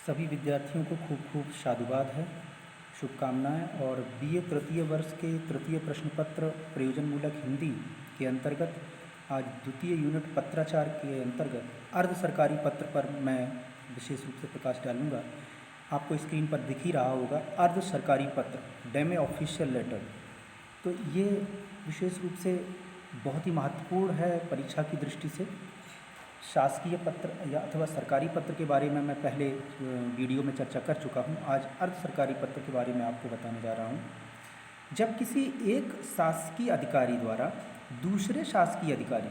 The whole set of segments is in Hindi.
सभी विद्यार्थियों को खूब खूब साधुवाद है, शुभकामनाएं। और बीए तृतीय वर्ष के तृतीय प्रश्न पत्र प्रयोजनमूलक हिंदी के अंतर्गत आज द्वितीय यूनिट पत्राचार के अंतर्गत अर्ध सरकारी पत्र पर मैं विशेष रूप से प्रकाश डालूंगा। आपको स्क्रीन पर दिख ही रहा होगा अर्ध सरकारी पत्र, डेमे ऑफिशियल लेटर। तो ये विशेष रूप से बहुत ही महत्वपूर्ण है परीक्षा की दृष्टि से। शासकीय पत्र या अथवा सरकारी पत्र के बारे में मैं पहले वीडियो में चर्चा कर चुका हूँ। आज अर्ध सरकारी पत्र के बारे में आपको बताने जा रहा हूँ। जब किसी एक शासकीय अधिकारी द्वारा दूसरे शासकीय अधिकारी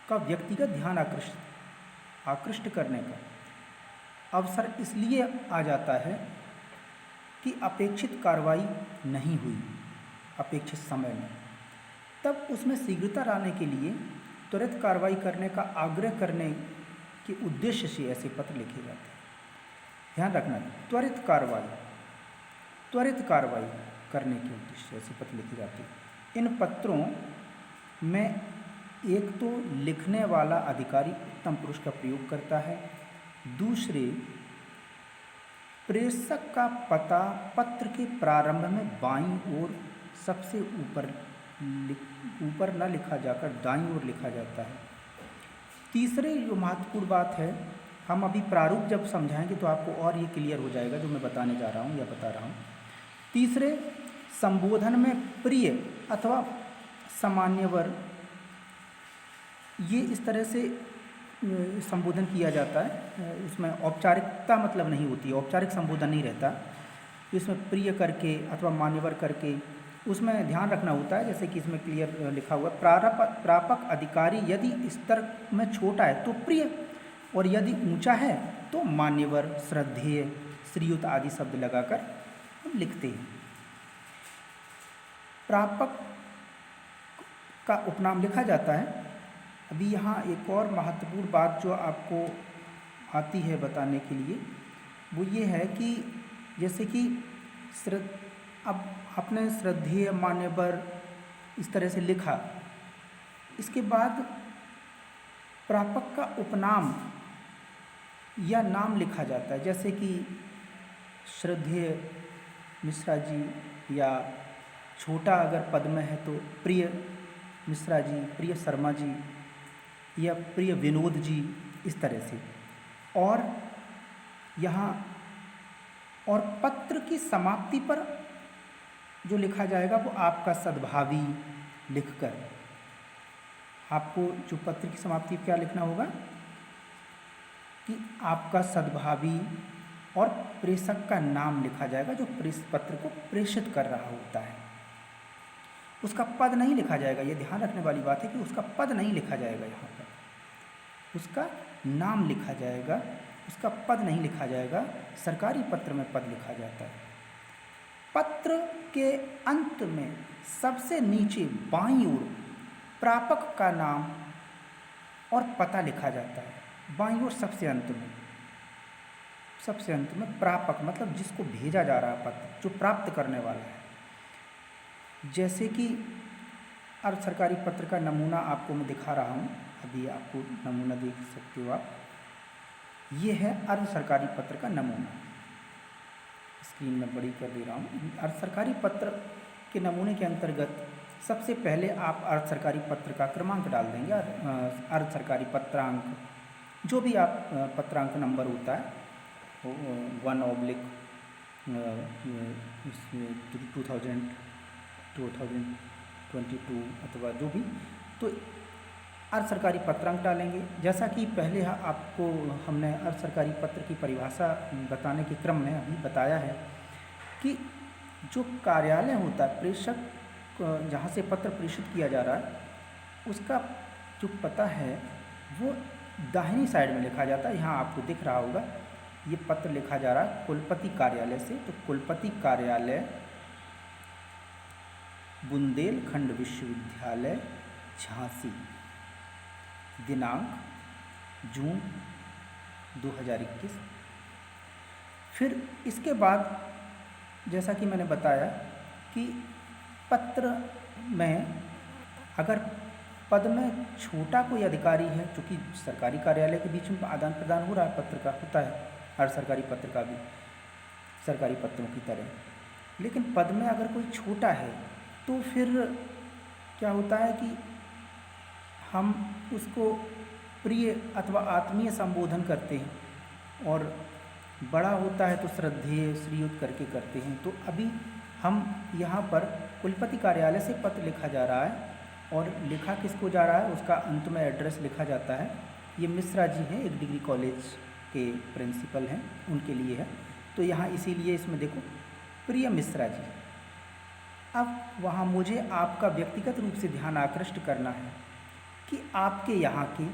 का व्यक्तिगत ध्यान आकृष्ट करने का अवसर इसलिए आ जाता है कि अपेक्षित कार्रवाई नहीं हुई अपेक्षित समय में, तब उसमें शीघ्रता लाने के लिए त्वरित कार्रवाई करने का आग्रह करने के उद्देश्य से ऐसे पत्र लिखे जाते हैं। ध्यान रखना, त्वरित कार्रवाई करने के उद्देश्य से ऐसे पत्र लिखे जाते हैं। इन पत्रों में एक तो लिखने वाला अधिकारी उत्तम पुरुष का प्रयोग करता है, दूसरे प्रेषक का पता पत्र के प्रारंभ में बाईं ओर सबसे ऊपर न लिखा जाकर दाईं ओर लिखा जाता है। तीसरे जो महत्वपूर्ण बात है, हम अभी प्रारूप जब समझाएंगे तो आपको और ये क्लियर हो जाएगा जो मैं बताने जा रहा हूँ या बता रहा हूँ। तीसरे, संबोधन में प्रिय अथवा सामान्यवर, ये इस तरह से संबोधन किया जाता है। इसमें औपचारिकता मतलब नहीं होती, औपचारिक संबोधन नहीं रहता। इसमें प्रिय करके अथवा मान्यवर करके उसमें ध्यान रखना होता है। जैसे कि इसमें क्लियर लिखा हुआ, प्रापक अधिकारी यदि स्तर में छोटा है तो प्रिय, और यदि ऊंचा है तो मान्यवर, श्रद्धेय, श्रीयुत आदि शब्द लगाकर हम लिखते हैं। प्रापक का उपनाम लिखा जाता है। अभी यहाँ एक और महत्वपूर्ण बात जो आपको आती है बताने के लिए, वो ये है कि जैसे कि अब आपने श्रद्धेय, मान्यवर इस तरह से लिखा, इसके बाद प्रापक का उपनाम या नाम लिखा जाता है। जैसे कि श्रद्धेय मिश्रा जी, या छोटा अगर पद में है तो प्रिय मिश्रा जी, प्रिय शर्मा जी, या प्रिय विनोद जी, इस तरह से। और यहाँ और पत्र की समाप्ति पर जो लिखा जाएगा वो आपका सद्भावी लिखकर, आपको जो पत्र की समाप्ति क्या लिखना होगा कि आपका सद्भावी, और प्रेषक का नाम लिखा जाएगा जो पत्र को प्रेषित कर रहा होता है। उसका पद नहीं लिखा जाएगा, ये ध्यान रखने वाली बात है कि उसका पद नहीं लिखा जाएगा। यहाँ पर उसका नाम लिखा जाएगा, उसका पद नहीं लिखा जाएगा। सरकारी पत्र में पद लिखा जाता है। पत्र के अंत में सबसे नीचे बाईं ओर प्रापक का नाम और पता लिखा जाता है। बाईं ओर सबसे अंत में प्रापक मतलब जिसको भेजा जा रहा है पत्र, जो प्राप्त करने वाला है। जैसे कि अर्ध सरकारी पत्र का नमूना आपको मैं दिखा रहा हूँ, अभी आपको नमूना देख सकते हो आप। ये है अर्ध सरकारी पत्र का नमूना, स्क्रीन में बड़ी कर दे रहा हूँ। अर्ध सरकारी पत्र के नमूने के अंतर्गत सबसे पहले आप अर्ध सरकारी पत्र का क्रमांक डाल देंगे। अर्ध सरकारी पत्रांक, जो भी आप पत्रांक नंबर होता है, 1/2022 अथवा जो भी, तो अर्ध सरकारी पत्रांक डालेंगे। जैसा कि पहले आपको हमने अर्ध सरकारी पत्र की परिभाषा बताने के क्रम में अभी बताया है कि जो कार्यालय होता है, प्रेषक जहाँ से पत्र प्रेषित किया जा रहा है, उसका जो पता है वो दाहिनी साइड में लिखा जाता है। यहाँ आपको दिख रहा होगा, ये पत्र लिखा जा रहा है कुलपति कार्यालय से, तो कुलपति कार्यालय, बुंदेलखंड विश्वविद्यालय, झांसी, दिनांक जून 2021। फिर इसके बाद जैसा कि मैंने बताया कि पत्र में अगर पद में छोटा कोई अधिकारी है, चूँकि सरकारी कार्यालय के बीच में आदान प्रदान हो रहा है, पत्र का होता है, हर सरकारी पत्र का भी सरकारी पत्रों की तरह। लेकिन पद में अगर कोई छोटा है तो फिर क्या होता है कि हम उसको प्रिय अथवा आत्मीय संबोधन करते हैं, और बड़ा होता है तो श्रद्धेय श्रीयुत करके करते हैं। तो अभी हम यहाँ पर कुलपति कार्यालय से पत्र लिखा जा रहा है, और लिखा किसको जा रहा है, उसका अंत में एड्रेस लिखा जाता है। ये मिश्रा जी हैं, एक डिग्री कॉलेज के प्रिंसिपल हैं, उनके लिए है। तो यहाँ इसीलिए इसमें देखो, प्रिय मिश्रा जी। अब वहाँ मुझे आपका व्यक्तिगत रूप से ध्यान आकृष्ट करना है कि आपके यहाँ के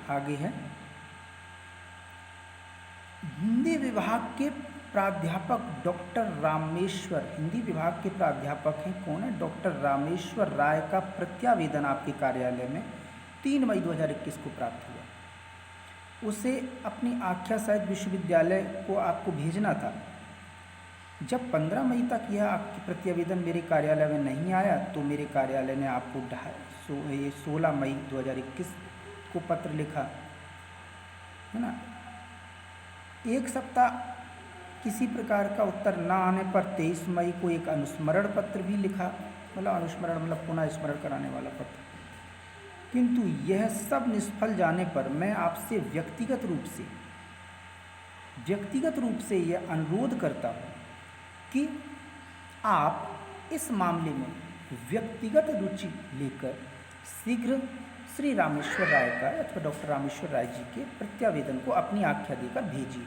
आगे है हिंदी विभाग के प्राध्यापक डॉक्टर रामेश्वर, हिंदी विभाग के प्राध्यापक हैं, कौन है, डॉक्टर रामेश्वर राय का प्रत्यावेदन आपके कार्यालय में 3 मई 2021 को प्राप्त हुआ। उसे अपनी आख्या सहित विश्वविद्यालय को आपको भेजना था। जब 15 मई तक यह आपकी प्रत्यावेदन मेरे कार्यालय में नहीं आया तो मेरे कार्यालय ने आपको 16 मई 2021 को पत्र लिखा, है ना। एक सप्ताह किसी प्रकार का उत्तर न आने पर 23 मई को एक अनुस्मरण पत्र भी लिखा, मतलब अनुस्मरण मतलब पुनः स्मरण कराने वाला पत्र। किंतु यह सब निष्फल जाने पर मैं आपसे व्यक्तिगत रूप से यह अनुरोध करता हूँ कि आप इस मामले में व्यक्तिगत रुचि लेकर शीघ्र श्री रामेश्वर राय का अथवा डॉक्टर रामेश्वर राय जी के प्रत्यावेदन को अपनी आख्या देकर भेजिए।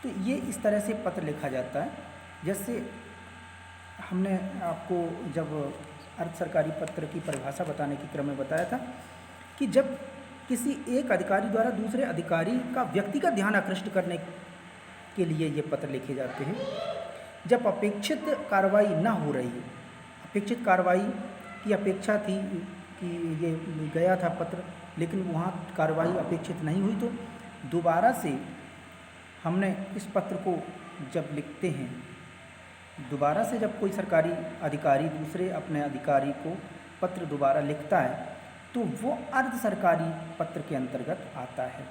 तो ये इस तरह से पत्र लिखा जाता है। जैसे हमने आपको जब अर्ध सरकारी पत्र की परिभाषा बताने के क्रम में बताया था कि जब किसी एक अधिकारी द्वारा दूसरे अधिकारी का व्यक्तिगत ध्यान आकृष्ट करने के लिए ये पत्र लिखे जाते हैं, जब अपेक्षित कार्रवाई न हो रही है। अपेक्षित कार्रवाई की अपेक्षा थी कि ये गया था पत्र, लेकिन वहाँ कार्रवाई अपेक्षित नहीं हुई, तो दोबारा से हमने इस पत्र को जब लिखते हैं, दोबारा से जब कोई सरकारी अधिकारी दूसरे अपने अधिकारी को पत्र दोबारा लिखता है तो वो अर्ध सरकारी पत्र के अंतर्गत आता है।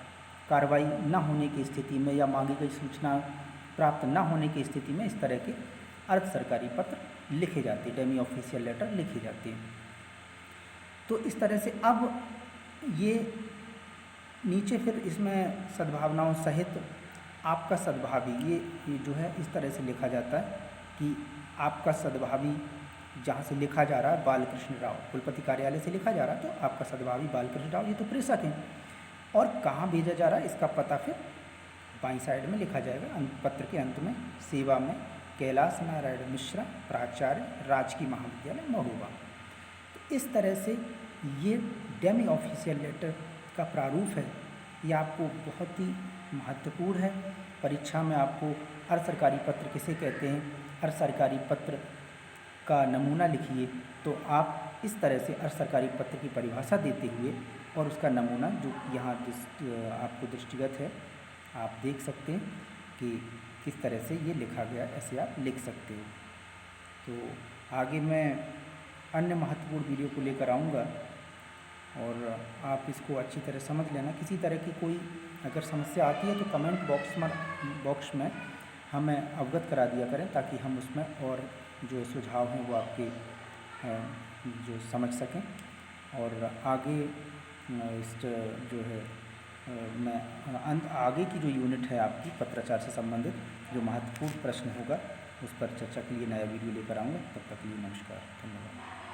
कार्रवाई न होने की स्थिति में या मांगी गई सूचना प्राप्त न होने की स्थिति में इस तरह के अर्ध सरकारी पत्र लिखे जाते हैं, डेमी ऑफिशियल लेटर लिखे जाते हैं। तो इस तरह से अब ये नीचे फिर इसमें सद्भावनाओं सहित आपका सद्भावी, ये जो है इस तरह से लिखा जाता है कि आपका सद्भावी, जहाँ से लिखा जा रहा है बालकृष्ण राव, कुलपति कार्यालय से लिखा जा रहा है, तो आपका सद्भावी बालकृष्ण राव, ये तो प्रेषक हैं, और कहाँ भेजा जा रहा है इसका पता फिर बाईं साइड में लिखा जाएगा पत्र के अंत में। सेवा में कैलाश नारायण मिश्रा, प्राचार्य, राजकीय महाविद्यालय, महोबा। तो इस तरह से ये डेमी ऑफिशियल लेटर का प्रारूप है। ये आपको बहुत ही महत्वपूर्ण है। परीक्षा में आपको अर्ध सरकारी पत्र किसे कहते हैं, अर्ध सरकारी पत्र का नमूना लिखिए, तो आप इस तरह से अर्ध सरकारी पत्र की परिभाषा देते हुए और उसका नमूना जो यहाँ आपको दृष्टिगत है, आप देख सकते हैं कि किस तरह से ये लिखा गया, ऐसे आप लिख सकते हो। तो आगे मैं अन्य महत्वपूर्ण वीडियो को लेकर आऊँगा और आप इसको अच्छी तरह समझ लेना। किसी तरह की कोई अगर समस्या आती है तो कमेंट बॉक्स में हमें अवगत करा दिया करें, ताकि हम उसमें और जो सुझाव हैं वो आपके जो समझ सकें। और आगे इस जो है मैं आगे की जो यूनिट है आपकी पत्राचार से संबंधित जो महत्वपूर्ण प्रश्न होगा उस पर चर्चा के लिए नया वीडियो लेकर आऊँगा। तब तक के लिए नमस्कार, धन्यवाद।